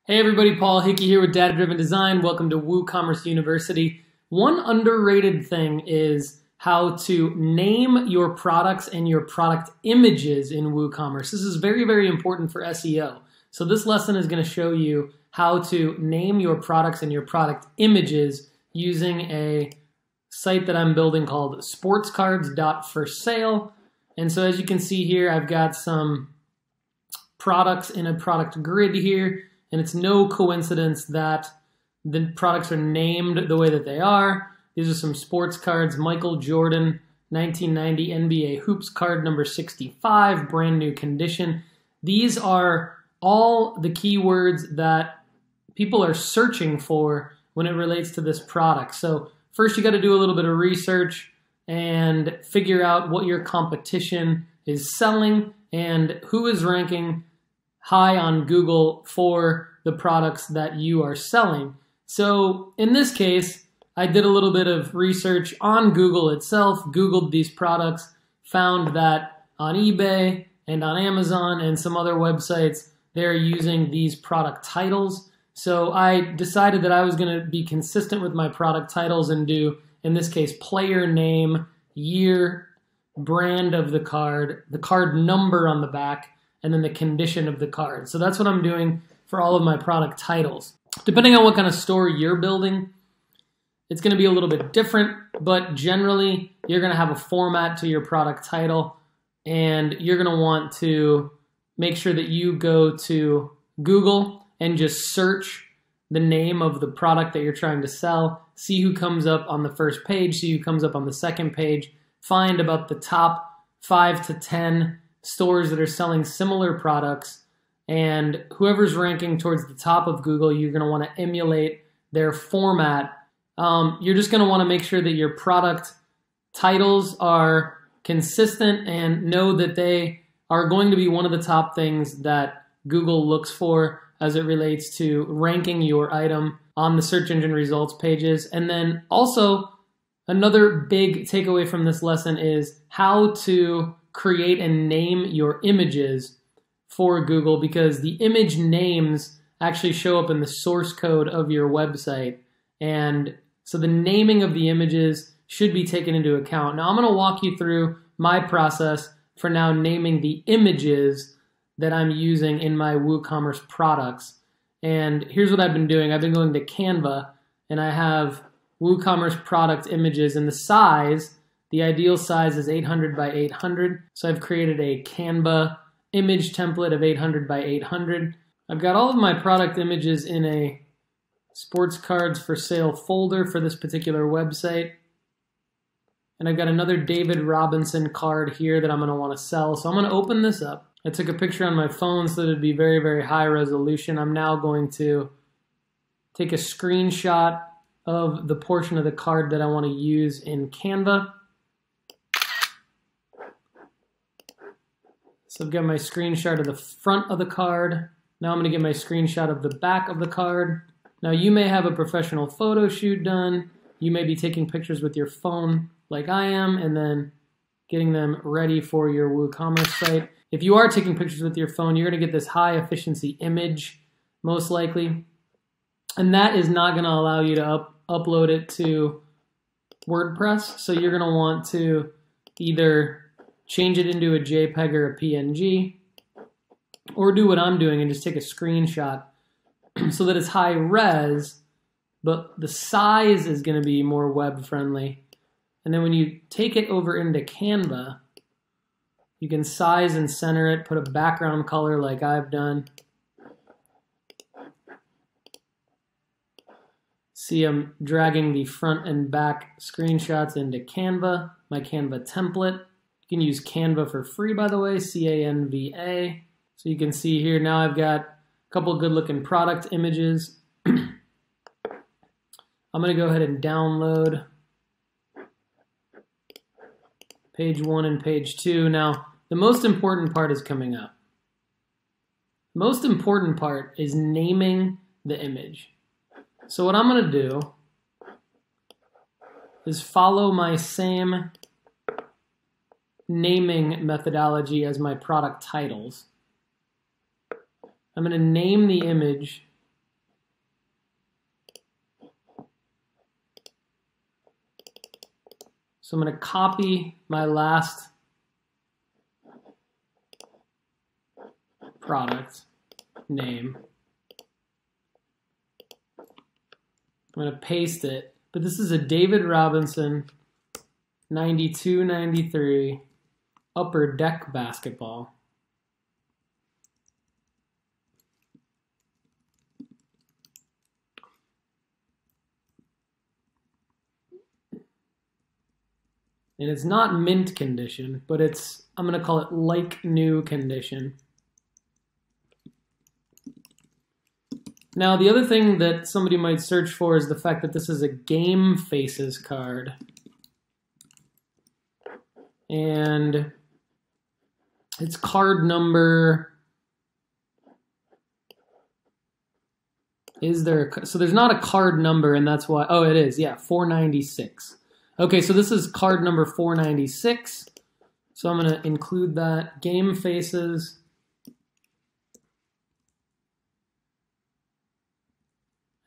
Hey everybody, Paul Hickey here with Data Driven Design. Welcome to WooCommerce University. One underrated thing is how to name your products and your product images in WooCommerce. This is very, very important for SEO. So this lesson is going to show you how to name your products and your product images using a site that I'm building called sportscards.forsale. And so as you can see here, I've got some products in a product grid here. And it's no coincidence that the products are named the way that they are. These are some sports cards. Michael Jordan, 1990 NBA Hoops card number 65, brand new condition. These are all the keywords that people are searching for when it relates to this product. So first you got to do a little bit of research and figure out what your competition is selling and who is ranking high on Google for the products that you are selling. So in this case, I did a little bit of research on Google itself, Googled these products, found that on eBay and on Amazon and some other websites, they're using these product titles. So I decided that I was going to be consistent with my product titles and do, in this case, player name, year, brand of the card number on the back, and then the condition of the card. So that's what I'm doing for all of my product titles. Depending on what kind of store you're building, it's going to be a little bit different, but generally you're going to have a format to your product title, and you're going to want to make sure that you go to Google and just search the name of the product that you're trying to sell, see who comes up on the first page, see who comes up on the second page, find about the top 5 to 10 stores that are selling similar products, and whoever's ranking towards the top of Google, you're going to want to emulate their format. You're just going to want to make sure that your product titles are consistent and know that they are going to be one of the top things that Google looks for as it relates to ranking your item on the search engine results pages. And then also another big takeaway from this lesson is how to create and name your images for Google, because the image names actually show up in the source code of your website. And so the naming of the images should be taken into account. Now I'm going to walk you through my process for now naming the images that I'm using in my WooCommerce products. And here's what I've been doing. I've been going to Canva, and I have WooCommerce product images, and the size, the ideal size is 800 by 800. So I've created a Canva image template of 800 by 800. I've got all of my product images in a sports cards for sale folder for this particular website. And I've got another David Robinson card here that I'm going to want to sell. So I'm going to open this up. I took a picture on my phone so that it'd be very, very high resolution. I'm now going to take a screenshot of the portion of the card that I want to use in Canva. So I've got my screenshot of the front of the card. Now I'm going to get my screenshot of the back of the card. Now you may have a professional photo shoot done. You may be taking pictures with your phone like I am and then getting them ready for your WooCommerce site. If you are taking pictures with your phone, you're going to get this high efficiency image, most likely. And that is not going to allow you to upload it to WordPress. So you're going to want to either change it into a JPEG or a PNG, or do what I'm doing and just take a screenshot so that it's high res, but the size is going to be more web friendly. And then when you take it over into Canva, you can size and center it, put a background color like I've done. See, I'm dragging the front and back screenshots into Canva, my Canva template. You can use Canva for free, by the way, C-A-N-V-A. So you can see here now I've got a couple good looking product images. I'm going to go ahead and download page 1 and page 2. Now, the most important part is coming up. The most important part is naming the image. So what I'm going to do is follow my same naming methodology as my product titles. I'm going to name the image So I'm going to copy my last product name. I'm going to paste it, but this is a David Robinson 92-93 upper deck basketball. And it's not mint condition, but it's, I'm going to call it like new condition. Now, the other thing that somebody might search for is the fact that this is a Game Faces card. And it's card number, is there, so there's not a card number, and that's why, oh, it is, yeah, 496. Okay, so this is card number 496. So I'm going to include that. Game Faces.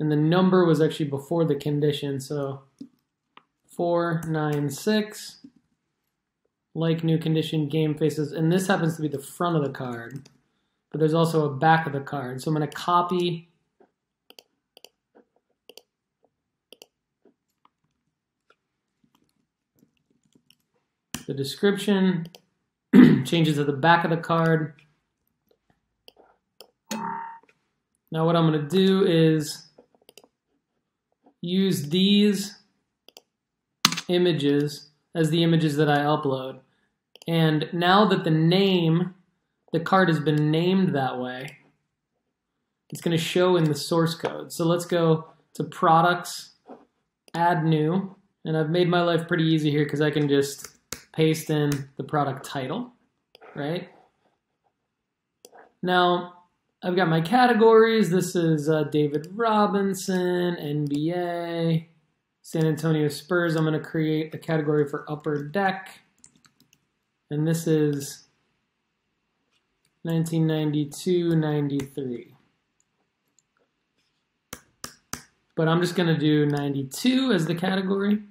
And the number was actually before the condition, so 496. Like new condition, Game Faces. And this happens to be the front of the card. But there's also a back of the card. So I'm going to copy the description, change it to the back of the card. Now what I'm going to do is use these images as the images that I upload. And now that the card has been named that way, it's going to show in the source code. So let's go to Products, Add New, and I've made my life pretty easy here because I can just paste in the product title, right? Now, I've got my categories. This is David Robinson, NBA, San Antonio Spurs. I'm going to create a category for Upper Deck. And this is 1992-93. But I'm just going to do 92 as the category.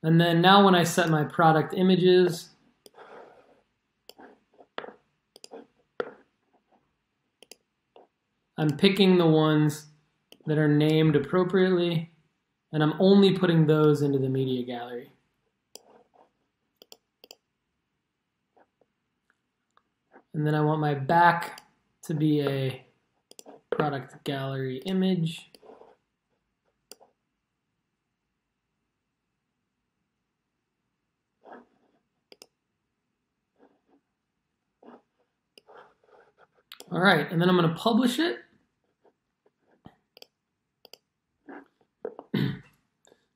And then now when I set my product images, I'm picking the ones that are named appropriately, and I'm only putting those into the media gallery. And then I want my back to be a product gallery image. All right, and then I'm going to publish it.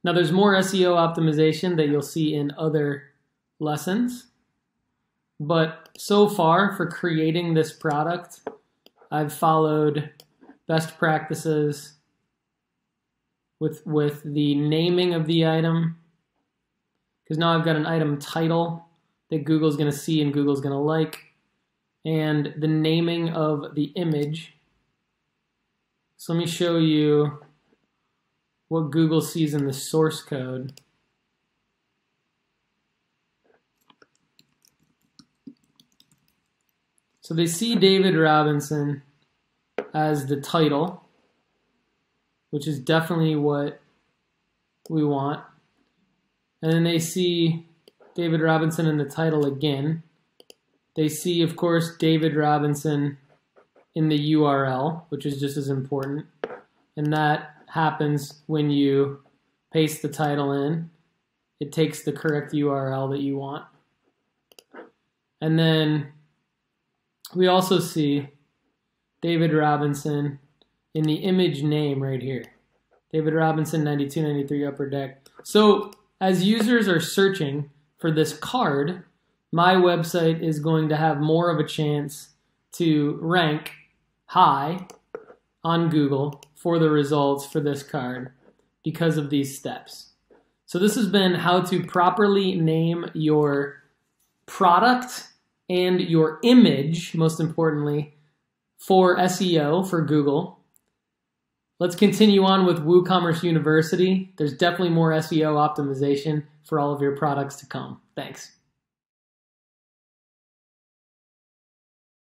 Now there's more SEO optimization that you'll see in other lessons. But so far for creating this product, I've followed best practices with the naming of the item. Because now I've got an item title that Google's going to see and Google's going to like. And the naming of the image. So let me show you what Google sees in the source code. So they see David Robinson as the title, which is definitely what we want. And then they see David Robinson in the title again. They see, of course, David Robinson in the URL, which is just as important. And that happens when you paste the title in. It takes the correct URL that you want. And then we also see David Robinson in the image name right here. David Robinson 92-93 Upper Deck. So as users are searching for this card, my website is going to have more of a chance to rank high on Google for the results for this card because of these steps. So this has been how to properly name your product and your image, most importantly, for SEO, for Google. Let's continue on with WooCommerce University. There's definitely more SEO optimization for all of your products to come. Thanks.